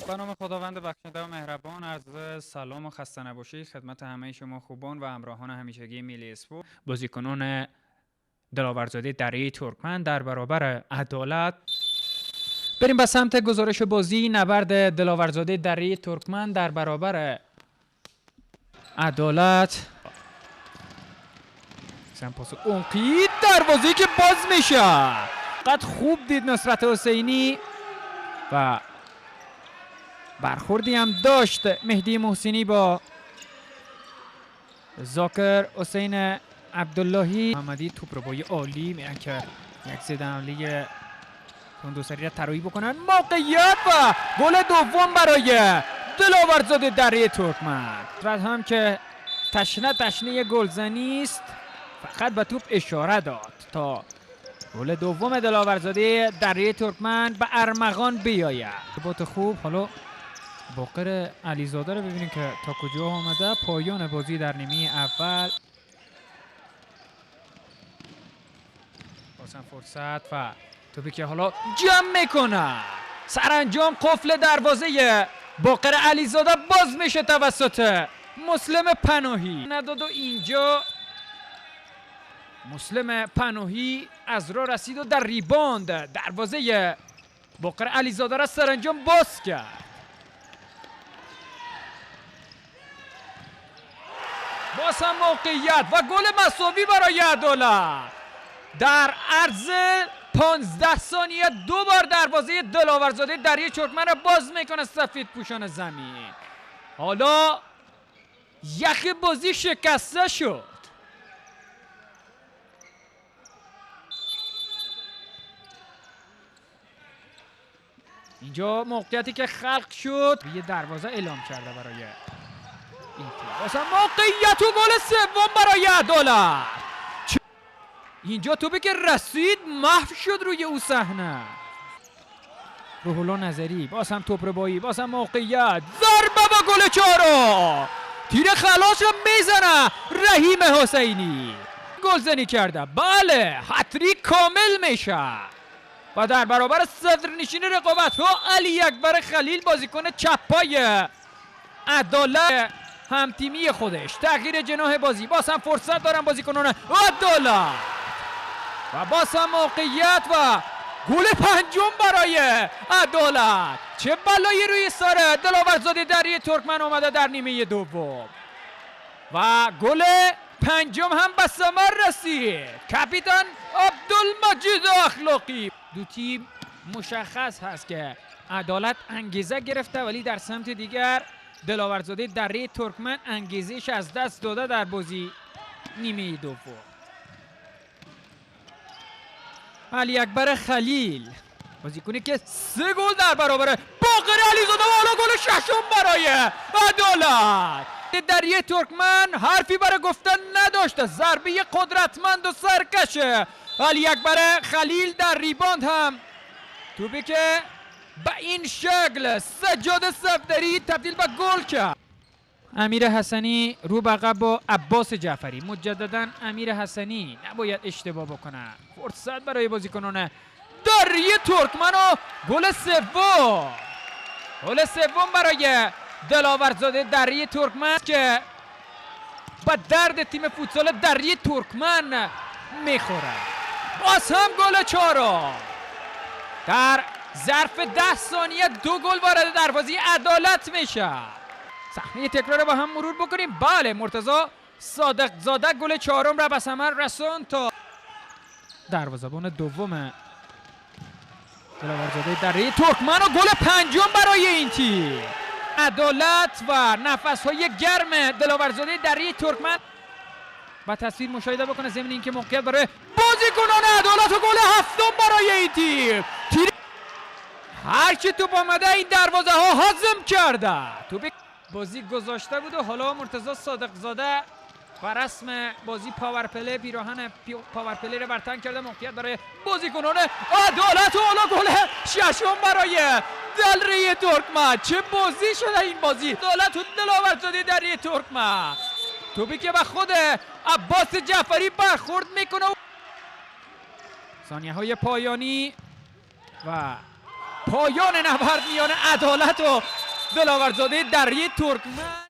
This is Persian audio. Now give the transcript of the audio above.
به نام خداوند بخشنده و مهربان، عرض سلام و خسته نباشید خدمت همه شما خوبان و همراهان همیشگی میلی اسپورت. بازیکنان دلاورزاده دره ترکمن در برابر عدالت. بریم به سمت گزارش بازی. نبرد دلاورزاده دره ترکمن در برابر عدالت. سمپاس اونقی دروازه‌ای که باز میشه. قد خوب دید نصرت حسینی و برخوردی هم داشت مهدی محسنی با زاکر حسین عبداللهی. محمدی توپ رو با یه عالی میرن که یک ضد حمله کندوسری را طراحی بکنن. موقعیت و گل دوم برای دلاورزاده دره ترکمن. رد هم که تشنه گلزنی است، فقط به توپ اشاره داد تا گل دوم دلاورزاده دره ترکمن به ارمغان بیاید. ارتباط خوب. حالا باقر علیزاده رو ببینیم که تا کجا آمده. پایان بازی در نیمه اول. بازم فرصت و توپی که حالا جمع میکنه. سرانجام قفل دروازه باقر علیزاده باز میشه توسط مسلم پناهی. نداد و اینجا مسلم پناهی از راه رسید و در ریباند دروازه باقر علیزاده را سرانجام باز کرد. باز هم موقعیت و گل مساوی برای عدالت. در عرض 15 ثانیه دو بار دروازه دلاورزاده دره ترکمن را باز میکنه سفید پوشان زمین. حالا یخ بازی شکسته شد. اینجا موقعیتی که خلق شد یه دروازه اعلام کرده برای این تیم. واسه موقعیت و گل سوم برای عدالت. اینجا توپی که رسید محو شد روی او صحنه. روح الله نظری باز هم توپ ربایی، باز هم موقعیت، ضربه و گل چهارم. تیر خلاص رو میزنه رحیم حسینی. گلزنی کرده. بله، هتریک کامل میشه و در برابر صدرنشین رقابت ها علی اکبر خلیل بازیکن چپ پای عدالت همتیمی خودش تغییر جناح بازی. باز هم فرصت دارن بازیکنان عدالت و باز هم موقعیت و گل پنجم برای عدالت. چه بلایی روی سر دلاورزاده دره ترکمن آمده در نیمه دوم و گل پنجم هم به ثمر رسید. کاپیتان عبدالمجید اخلاقی. دو تیم مشخص هست که عدالت انگیزه گرفته، ولی در سمت دیگر دلاورزاده دره ترکمن انگیزش از دست داده در بازی نیمه دوم. علی اکبر خلیل بازیکنی که 3 گل در برابر باقر علیزاده و حالا گل ششم برای عدالت. دره ترکمن حرفی برای گفتن نداشته. ضربه قدرتمند و سرکش علی اکبر خلیل در ریباند هم توپی که به این شکل سجاد صفدری تبدیل به گل کرد. امیر حسنی رو به عقب با عباس جعفری. مجددا امیر حسنی نباید اشتباه بکنه. فرصت برای بازیکنان دره ترکمن و گل سوم. گل سوم برای دلاورزاده دره ترکمن که با درد تیم فوتسال دره ترکمن میخوره. باز هم گل چهارم. در ظرف 10 ثانیه 2 گل وارد دروازه عدالت میشه. صحنه تکرار رو با هم مرور بکنیم. بله، مرتضی صادق زاده گل چهارم را به ثمر رساند تا دروازه‌بان دوم دلاورزاده دره ترکمن و گل پنجم برای این تیم. عدالت و نفس‌های گرم دلاورزاده دره ترکمن با تصویر مشاهده بکنه ضمن اینکه موقعیت برای بازیکنان عدالت و گل هفتم برای این تیم. هرچی توپ آمده این دروازه ها هضم کرده. توپ بازی گذاشته بود و حالا مرتضی صادق زاده و رسم بازی پاورپلی پیراهن پاورپلی رو برتن کرده. موقعیت برای بازیکنان عدالت و حالا گل ششم برای دره ترکمن. چه بازی شده این بازی. عدالت و دلاورزاده دره ترکمن. توپی که به خود عباس جعفری برخورد میکنه. ثانیه های پایانی و پایان نبرد میان عدالت و دلاورزاده دریای ترکمن.